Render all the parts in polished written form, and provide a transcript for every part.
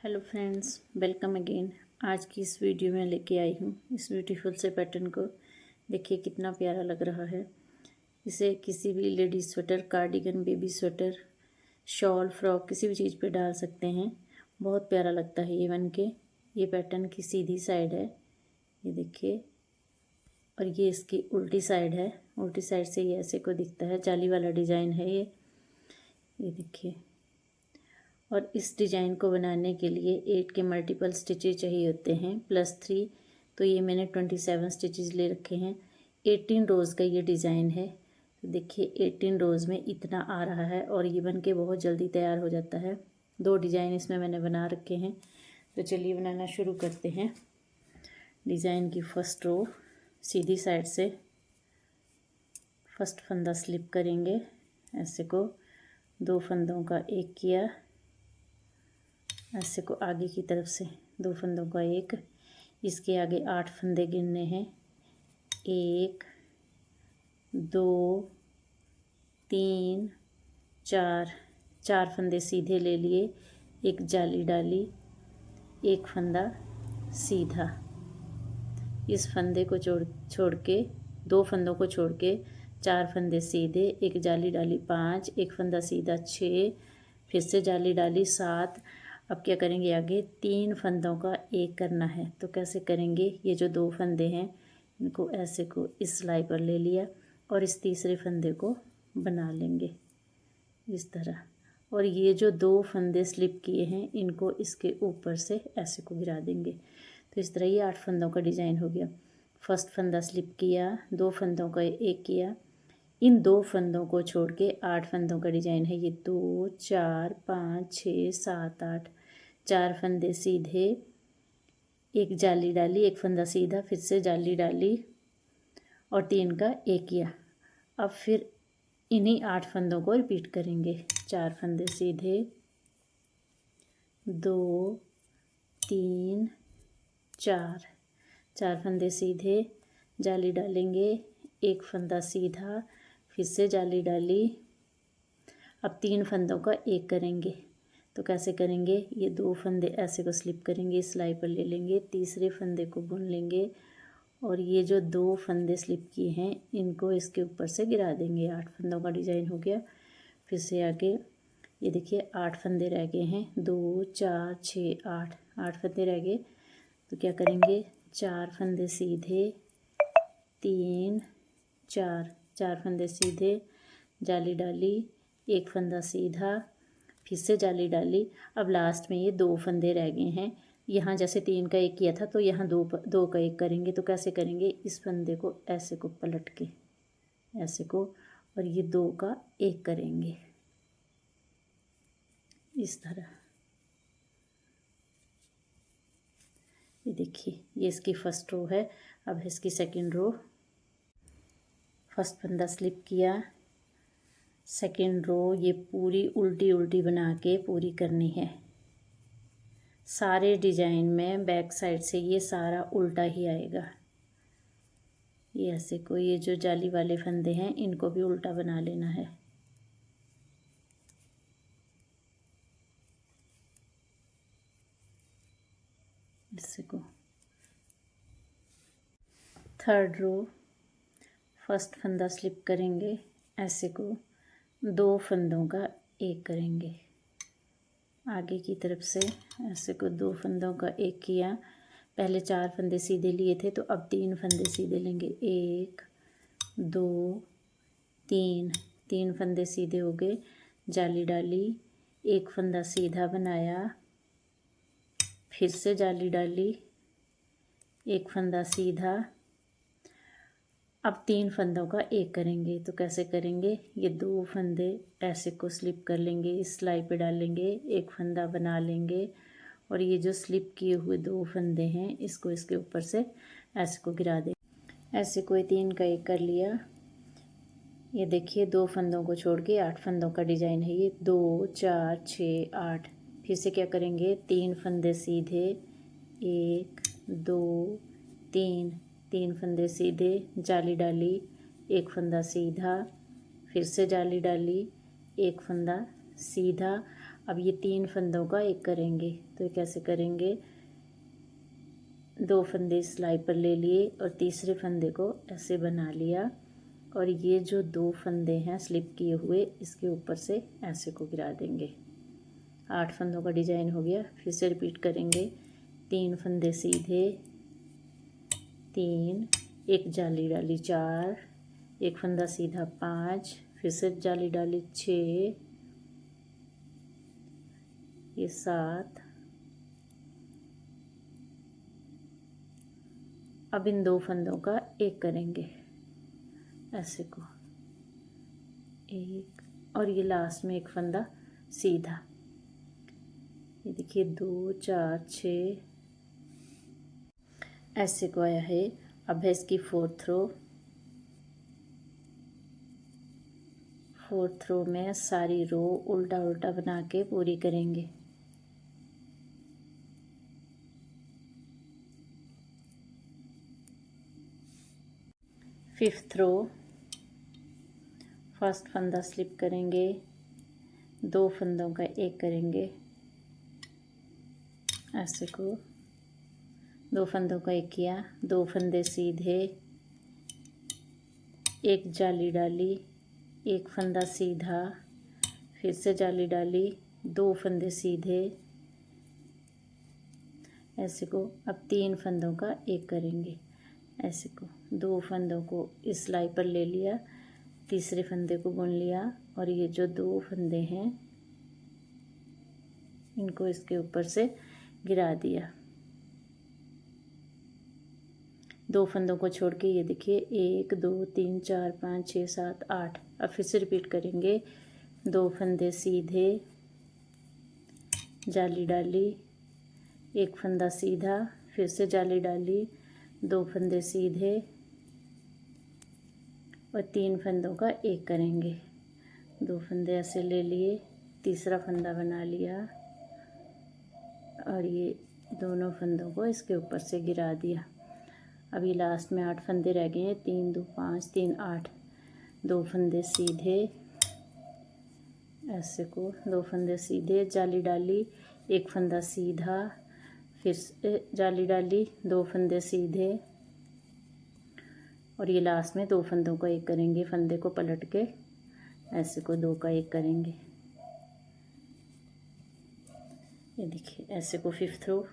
Hello friends, welcome again. आज की इस वीडियो में लेके आई हूँ इस ब्यूटीफुल से पैटर्न को। देखिए कितना प्यारा लग रहा है। इसे किसी भी ladies sweater, cardigan, baby sweater, shawl, frock किसी भी चीज़ पे डाल सकते हैं। बहुत प्यारा लगता है ये बन के। ये पैटर्न की सीधी साइड है, ये देखिए, और ये इसकी उल्टी साइड है। उल्टी साइड से ये ऐसे को दिखता है। जाली वाला डिज़ाइन है ये देखिए। और इस डिज़ाइन को बनाने के लिए 8 के मल्टीपल स्टिचेज चाहिए होते हैं +3। तो ये मैंने 27 स्टिचेज ले रखे हैं। 18 रोज़ का ये डिज़ाइन है। तो देखिए 18 रोज़ में इतना आ रहा है और ये बन के बहुत जल्दी तैयार हो जाता है। 2 डिज़ाइन इसमें मैंने बना रखे हैं। तो चलिए बनाना शुरू करते हैं। डिज़ाइन की फर्स्ट रो सीधी साइड से फर्स्ट फंदा स्लिप करेंगे। ऐसे को 2 फंदों का एक किया, ऐसे को आगे की तरफ से 2 फंदों का एक। इसके आगे 8 फंदे गिनने हैं। 1 2 3 4 4 फंदे सीधे ले लिए, एक जाली डाली, एक फंदा सीधा। इस फंदे को छोड़ के 2 फंदों को छोड़ के 4 फंदे सीधे, एक जाली डाली 5, एक फंदा सीधा 6, फिर से जाली डाली 7। अब क्या करेंगे, आगे 3 फंदों का एक करना है। तो कैसे करेंगे, ये जो 2 फंदे हैं इनको ऐसे को इस सिलाई पर ले लिया और इस तीसरे फंदे को बना लेंगे इस तरह। और ये जो 2 फंदे स्लिप किए हैं इनको इसके ऊपर से ऐसे को गिरा देंगे। तो इस तरह ये 8 फंदों का डिज़ाइन हो गया। फर्स्ट फंदा स्लिप किया, 2 फंदों का एक किया, इन 2 फंदों को छोड़ के 8 फंदों का डिज़ाइन है ये। 2 4 5 6 7 8, 4 फंदे सीधे, एक जाली डाली, एक फंदा सीधा, फिर से जाली डाली और 3 का एक किया। अब फिर इन्हीं 8 फंदों को रिपीट करेंगे। 4 फंदे सीधे, 2 3 4, 4 फंदे सीधे, जाली डालेंगे, एक फंदा सीधा, फिर से जाली डाली। अब 3 फंदों का एक करेंगे। तो कैसे करेंगे, ये 2 फंदे ऐसे को स्लिप करेंगे, सिलाई पर ले लेंगे, तीसरे फंदे को बुन लेंगे और ये जो 2 फंदे स्लिप किए हैं इनको इसके ऊपर से गिरा देंगे। 8 फंदों का डिज़ाइन हो गया। फिर से आगे ये देखिए 8 फंदे रह गए हैं। 2 4 6 8 फंदे रह गए। तो क्या करेंगे, 4 फंदे सीधे, 3 4, 4 फंदे सीधे, जाली डाली, एक फंदा सीधा, फिर से जाली डाली। अब लास्ट में ये 2 फंदे रह गए हैं। यहाँ जैसे 3 का एक किया था तो यहाँ 2 का एक करेंगे। तो कैसे करेंगे, इस फंदे को ऐसे को पलट के ऐसे को और ये 2 का एक करेंगे इस तरह। ये देखिए ये इसकी फर्स्ट रो है। अब है इसकी सेकंड रो। फर्स्ट फंदा स्लिप किया, सेकंड रो ये पूरी उल्टी उल्टी बना के पूरी करनी है। सारे डिज़ाइन में बैक साइड से ये सारा उल्टा ही आएगा। ये ऐसे को ये जो जाली वाले फंदे हैं इनको भी उल्टा बना लेना है। ऐसे को थर्ड रो फर्स्ट फंदा स्लिप करेंगे, ऐसे को 2 फंदों का एक करेंगे आगे की तरफ से। ऐसे को 2 फंदों का एक किया, पहले 4 फंदे सीधे लिए थे तो अब 3 फंदे सीधे लेंगे। 1 2 3, 3 फंदे सीधे हो गए, जाली डाली, एक फंदा सीधा बनाया, फिर से जाली डाली, एक फंदा सीधा। अब 3 फंदों का एक करेंगे। तो कैसे करेंगे, ये 2 फंदे ऐसे को स्लिप कर लेंगे, इस सिलाई पे डालेंगे, एक फंदा बना लेंगे और ये जो स्लिप किए हुए 2 फंदे हैं इसको इसके ऊपर से ऐसे को गिरा देंगे। ऐसे कोई 3 का एक कर लिया। ये देखिए 2 फंदों को छोड़ के 8 फंदों का डिज़ाइन है ये। 2 4 6 8, फिर से क्या करेंगे, 3 फंदे सीधे, 1 2 3, 3 फंदे सीधे, जाली डाली, एक फंदा सीधा, फिर से जाली डाली, एक फंदा सीधा। अब ये 3 फंदों का एक करेंगे, तो ये कैसे करेंगे, 2 फंदे सिलाई पर ले लिए और तीसरे फंदे को ऐसे बना लिया और ये जो 2 फंदे हैं स्लिप किए हुए इसके ऊपर से ऐसे को गिरा देंगे। 8 फंदों का डिजाइन हो गया। फिर से रिपीट करेंगे, 3 फंदे सीधे, 3, एक जाली डाली 4, एक फंदा सीधा 5, फिर से जाली डाली 6, ये 7। अब इन 2 फंदों का एक करेंगे, ऐसे को एक, और ये लास्ट में एक फंदा सीधा। ये देखिए 2, 4, 6 ऐसे को आया है। अब है इसकी 4th रो। 4th रो में सारी रो उल्टा उल्टा बना के पूरी करेंगे। फिफ्थ रो, फर्स्ट फंदा स्लिप करेंगे, 2 फंदों का एक करेंगे, ऐसे को 2 फंदों का एक किया, 2 फंदे सीधे, एक जाली डाली, एक फंदा सीधा, फिर से जाली डाली, 2 फंदे सीधे, ऐसे को। अब 3 फंदों का एक करेंगे, ऐसे को 2 फंदों को इस सिलाई पर ले लिया, तीसरे फंदे को बुन लिया और ये जो 2 फंदे हैं इनको इसके ऊपर से गिरा दिया। 2 फंदों को छोड़ के ये देखिए 1, 2, 3, 4, 5, 6, 7, 8। अब फिर से रिपीट करेंगे, 2 फंदे सीधे, जाली डाली, एक फंदा सीधा, फिर से जाली डाली, 2 फंदे सीधे और 3 फंदों का एक करेंगे। 2 फंदे ऐसे ले लिए, तीसरा फंदा बना लिया और ये दोनों फंदों को इसके ऊपर से गिरा दिया। अभी लास्ट में 8 फंदे रह गए हैं, 3, 2, 5, 3, 8। 2 फंदे सीधे, ऐसे को 2 फंदे सीधे, जाली डाली, एक फंदा सीधा, फिर से जाली डाली, 2 फंदे सीधे और ये लास्ट में 2 फंदों का एक करेंगे। फंदे को पलट के ऐसे को 2 का एक करेंगे। ये देखिए ऐसे को 5th रो,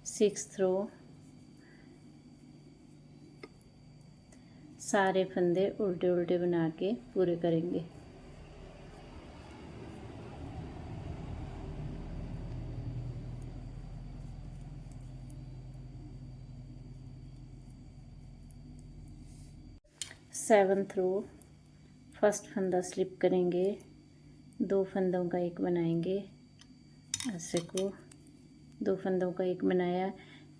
6th रो, सारे फंदे उल्टे उल्टे बना के पूरे करेंगे। सेवंथ रो, फर्स्ट फंदा स्लिप करेंगे, 2 फंदों का एक बनाएंगे, ऐसे को 2 फंदों का एक बनाया,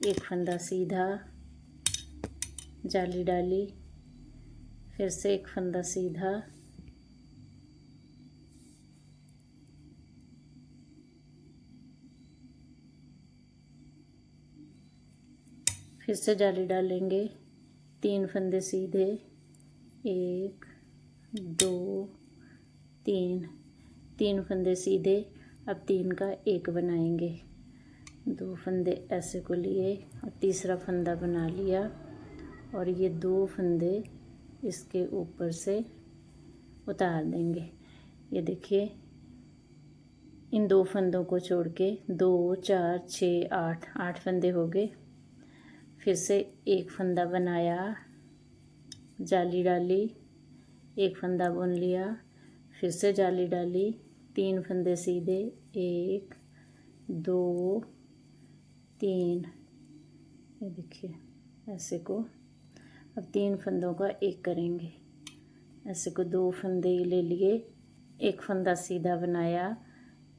एक फंदा सीधा, जाली डाली, फिर से एक फंदा सीधा, फिर से जाली डालेंगे, 3 फंदे सीधे, 1, 2, 3 फंदे सीधे। अब 3 का एक बनाएंगे, 2 फंदे ऐसे को लिए और तीसरा फंदा बना लिया और ये 2 फंदे इसके ऊपर से उतार देंगे। ये देखिए इन 2 फंदों को छोड़ के 2, 4, 6, 8 फंदे हो गए। फिर से एक फंदा बनाया, जाली डाली, एक फंदा बुन लिया, फिर से जाली डाली, 3 फंदे सीधे, 1, 2, 3। ये देखिए ऐसे को। अब 3 फंदों का एक करेंगे, ऐसे को 2 फंदे ले लिए, एक फंदा सीधा बनाया,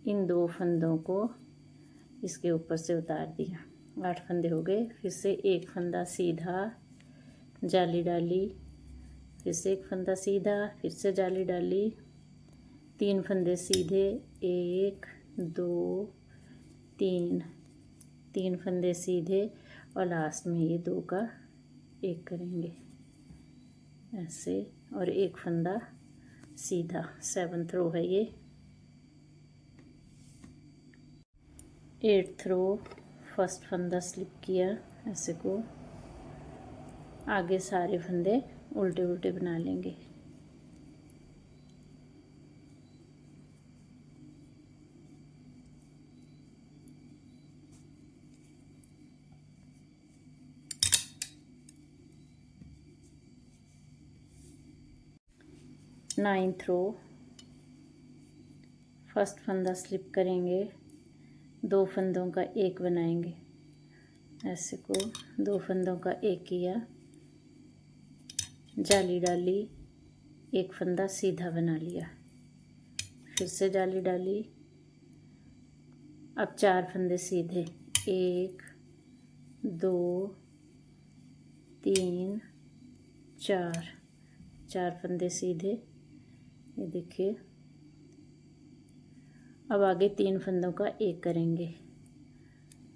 इन 2 फंदों को इसके ऊपर से उतार दिया। 8 फंदे हो गए। फिर से एक फंदा सीधा, जाली डाली, फिर से एक फंदा सीधा, फिर से जाली डाली, 3 फंदे सीधे, 1, 2, 3 फंदे सीधे और लास्ट में ये 2 का एक करेंगे ऐसे और एक फंदा सीधा। 7th रो है ये। 8th रो फर्स्ट फंदा स्लिप किया, ऐसे को आगे सारे फंदे उल्टे उल्टे बना लेंगे। नाइन्थ रो फर्स्ट फंदा स्लिप करेंगे, 2 फंदों का एक बनाएंगे, ऐसे को 2 फंदों का एक किया, जाली डाली, एक फंदा सीधा बना लिया, फिर से जाली डाली। अब 4 फंदे सीधे, 1 2 3 4 फंदे सीधे, ये देखिए। अब आगे 3 फंदों का एक करेंगे,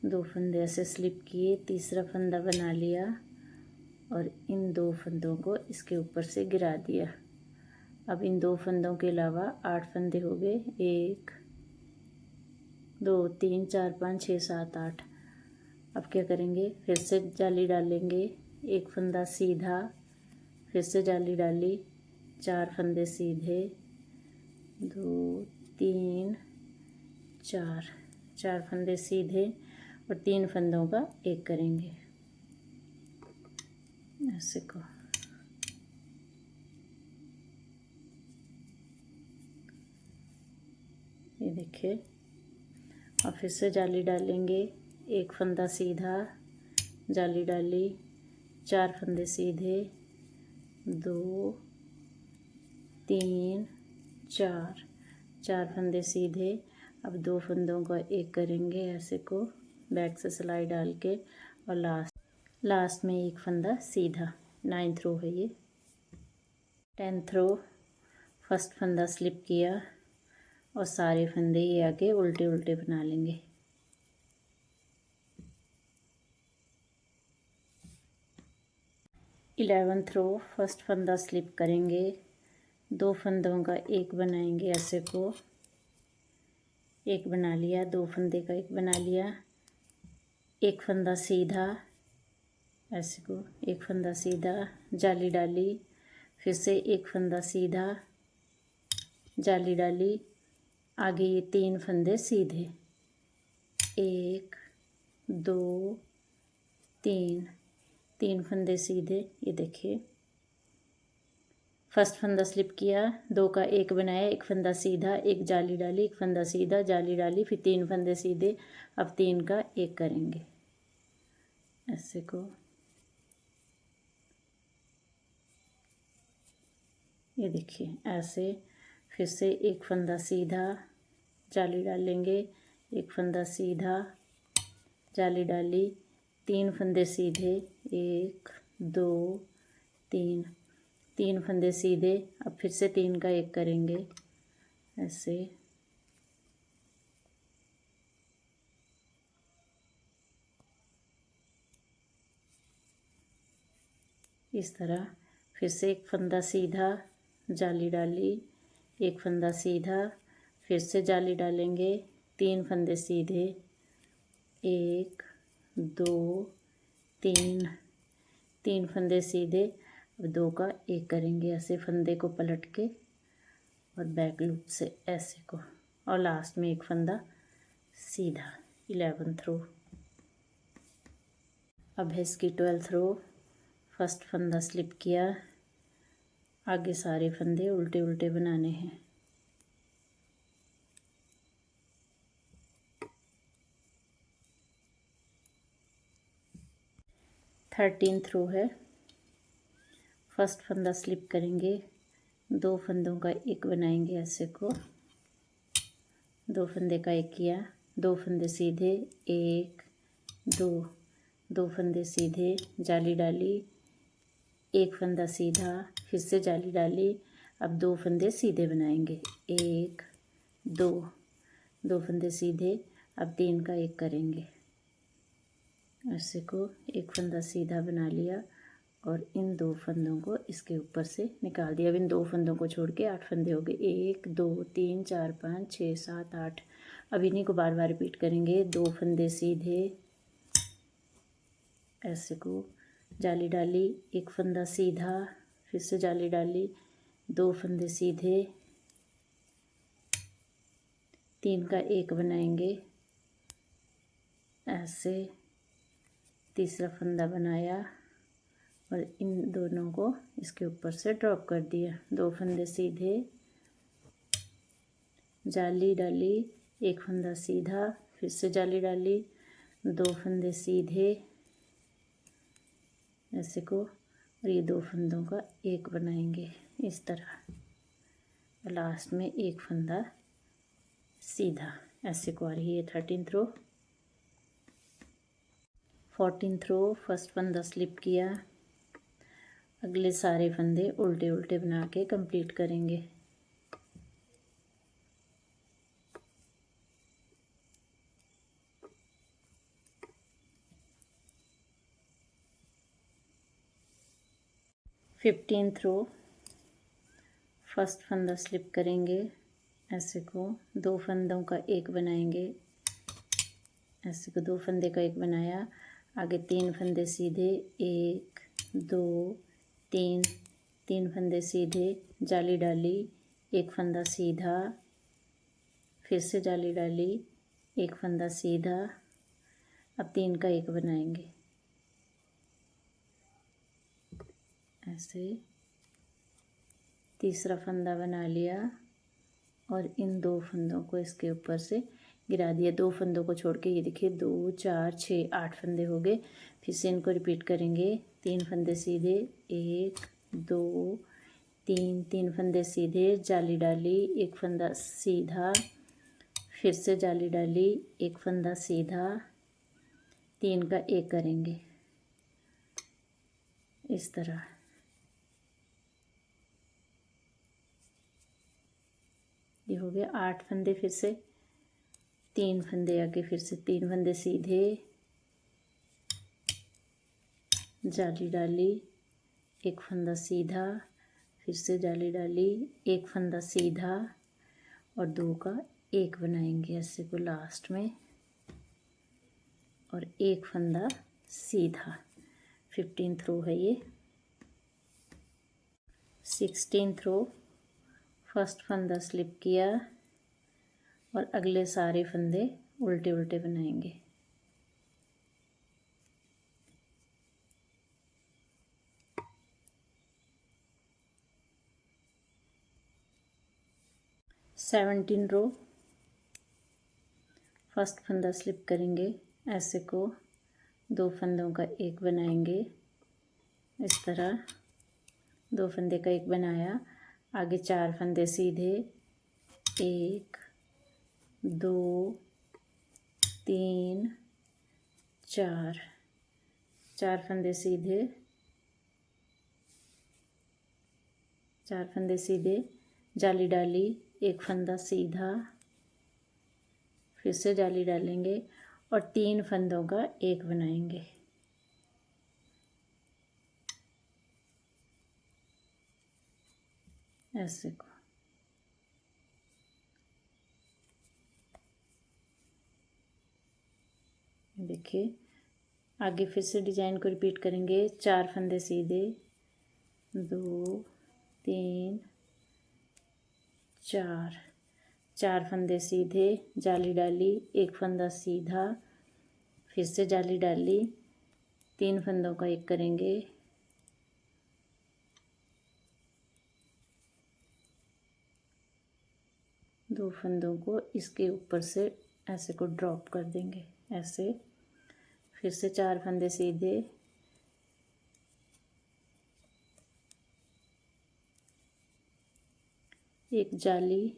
2 फंदे ऐसे स्लिप किए, तीसरा फंदा बना लिया और इन 2 फंदों को इसके ऊपर से गिरा दिया। अब इन 2 फंदों के अलावा 8 फंदे हो गए, 1 2 3 4 5 6 7 8। अब क्या करेंगे, फिर से जाली डालेंगे, एक फंदा सीधा, फिर से जाली डाली, 4 फंदे सीधे, 2 3 4 फंदे सीधे और 3 फंदों का एक करेंगे, ऐसे को। ये देखिए। और फिर से जाली डालेंगे, एक फंदा सीधा, जाली डाली, 4 फंदे सीधे, 2 3 4 फंदे सीधे। अब 2 फंदों का एक करेंगे, ऐसे को बैक से सिलाई डाल के, और लास्ट में एक फंदा सीधा। 9th रो है ये। 10th रो फर्स्ट फंदा स्लिप किया और सारे फंदे ये आगे उल्टे उल्टे बना लेंगे। इलेवेंथ रो फर्स्ट फंदा स्लिप करेंगे, 2 फंदों का एक बनाएंगे, ऐसे को एक बना लिया, 2 फंदे का एक बना लिया, एक फंदा सीधा, ऐसे को एक फंदा सीधा, जाली डाली, फिर से एक फंदा सीधा, जाली डाली, आगे ये 3 फंदे सीधे, 1 2 3 फंदे सीधे। ये देखिए, फर्स्ट फंदा स्लिप किया, 2 का एक बनाया, एक फंदा सीधा, एक जाली डाली, एक फंदा सीधा, जाली डाली, फिर 3 फंदे सीधे। अब 3 का एक करेंगे, ऐसे को। ये देखिए ऐसे। फिर से एक फंदा सीधा, जाली डालेंगे, एक फंदा सीधा, जाली डाली, 3 फंदे सीधे, 1 2 3 फंदे सीधे। अब फिर से 3 का एक करेंगे, ऐसे। इस तरह फिर से एक फंदा सीधा, जाली डाली, एक फंदा सीधा, फिर से जाली डालेंगे, 3 फंदे सीधे, 1 2 3 फंदे सीधे। अब 2 का एक करेंगे, ऐसे फंदे को पलट के और बैक लूप से ऐसे को, और लास्ट में एक फंदा सीधा। 11th रो। अब है इसकी 12th रो। फर्स्ट फंदा स्लिप किया, आगे सारे फंदे उल्टे उल्टे बनाने हैं। थर्टीन्थ रो है। फर्स्ट फंदा स्लिप करेंगे, 2 फंदों का एक बनाएंगे, ऐसे को 2 फंदे का एक किया, 2 फंदे सीधे, 1 2 फंदे सीधे, जाली डाली, एक फंदा सीधा, फिर से जाली डाली। अब 2 फंदे सीधे बनाएंगे, 1 2 फंदे सीधे। अब 3 का एक करेंगे, ऐसे को एक फंदा सीधा बना लिया और इन 2 फंदों को इसके ऊपर से निकाल दिया। अब इन 2 फंदों को छोड़ के 8 फंदे हो गए, 1 2 3 4 5 6 7 8। अब इन्हीं को बार बार रिपीट करेंगे। 2 फंदे सीधे, ऐसे को जाली डाली, 1 फंदा सीधा, फिर से जाली डाली, 2 फंदे सीधे, 3 का 1 बनाएंगे, ऐसे तीसरा फंदा बनाया और इन दोनों को इसके ऊपर से ड्रॉप कर दिया। 2 फंदे सीधे, जाली डाली, 1 फंदा सीधा, फिर से जाली डाली, 2 फंदे सीधे, ऐसे को, और ये 2 फंदों का 1 बनाएंगे इस तरह। लास्ट में 1 फंदा सीधा, ऐसे को आ रही है 13th रो। 14th रो फर्स्ट फंदा स्लिप किया, अगले सारे फंदे उल्टे उल्टे बना के कंप्लीट करेंगे। फिफ्टीन्थ रो फर्स्ट फंदा स्लिप करेंगे, ऐसे को 2 फंदों का 1 बनाएंगे, ऐसे को 2 फंदे का 1 बनाया, आगे 3 फंदे सीधे, 1 2 3, 3 फंदे सीधे, जाली डाली, 1 फंदा सीधा, फिर से जाली डाली, 1 फंदा सीधा, अब 3 का 1 बनाएंगे, ऐसे तीसरा फंदा बना लिया और इन 2 फंदों को इसके ऊपर से गिरा दिया। 2 फंदों को छोड़ के ये देखिए 2 4 6 8 फंदे हो गए। फिर से इनको रिपीट करेंगे। 3 फंदे सीधे, 1 2 3, 3 फंदे सीधे, जाली डाली, 1 फंदा सीधा, फिर से जाली डाली, 1 फंदा सीधा, 3 का 1 करेंगे इस तरह। ये हो गया 8 फंदे। फिर से 3 फंदे आगे, फिर से 3 फंदे सीधे, जाली डाली, 1 फंदा सीधा, फिर से जाली डाली, 1 फंदा सीधा और 2 का 1 बनाएंगे ऐसे को लास्ट में, और 1 फंदा सीधा। 15th रो है ये। 16th रो फर्स्ट फंदा स्लिप किया और अगले सारे फंदे उल्टे उल्टे बनाएंगे। सेवनटीन रो फर्स्ट फंदा स्लिप करेंगे, ऐसे को 2 फंदों का 1 बनाएंगे इस तरह। 2 फंदे का 1 बनाया, आगे 4 फंदे सीधे, 1 2 3 4, 4 फंदे सीधे, 4 फंदे सीधे, जाली डाली, 1 फंदा सीधा, फिर से जाली डालेंगे और 3 फंदों का 1 बनाएंगे। ऐसे को देखिए। आगे फिर से डिजाइन को रिपीट करेंगे। 4 फंदे सीधे, 2 3 4, 4 फंदे सीधे, जाली डाली, 1 फंदा सीधा, फिर से जाली डाली, 3 फंदों का 1 करेंगे, दो फंदों को इसके ऊपर से ऐसे को ड्रॉप कर देंगे ऐसे। फिर से 4 फंदे सीधे, एक जाली,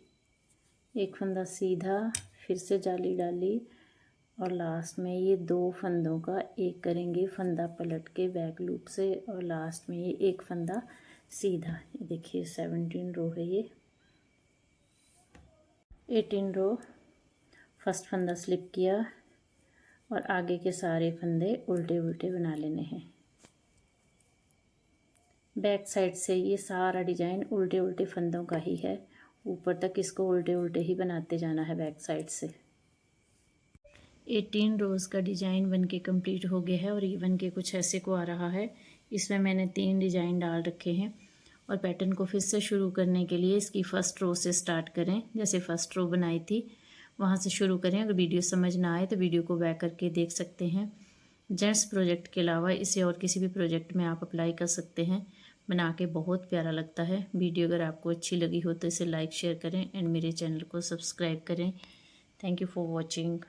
1 फंदा सीधा, फिर से जाली डाली और लास्ट में ये 2 फंदों का 1 करेंगे फंदा पलट के बैक लूप से, और लास्ट में ये 1 फंदा सीधा। ये देखिए 17 रो है ये। 18 रो फर्स्ट फंदा स्लिप किया और आगे के सारे फंदे उल्टे उल्टे बना लेने हैं। बैक साइड से ये सारा डिजाइन उल्टे उल्टे फंदों का ही है, ऊपर तक इसको उल्टे उल्टे ही बनाते जाना है बैक साइड से। 18 रोज़ का डिज़ाइन बनके कंप्लीट हो गया है और ये बनके कुछ ऐसे को आ रहा है। इसमें मैंने 3 डिज़ाइन डाल रखे हैं और पैटर्न को फिर से शुरू करने के लिए इसकी फ़र्स्ट रो से स्टार्ट करें। जैसे फ़र्स्ट रो बनाई थी वहाँ से शुरू करें। अगर वीडियो समझ ना आए तो वीडियो को बैक करके देख सकते हैं। जेंट्स प्रोजेक्ट के अलावा इसे और किसी भी प्रोजेक्ट में आप अप्लाई कर सकते हैं। बना के बहुत प्यारा लगता है। वीडियो अगर आपको अच्छी लगी हो तो इसे लाइक शेयर करें एंड मेरे चैनल को सब्सक्राइब करें। Thank you for watching.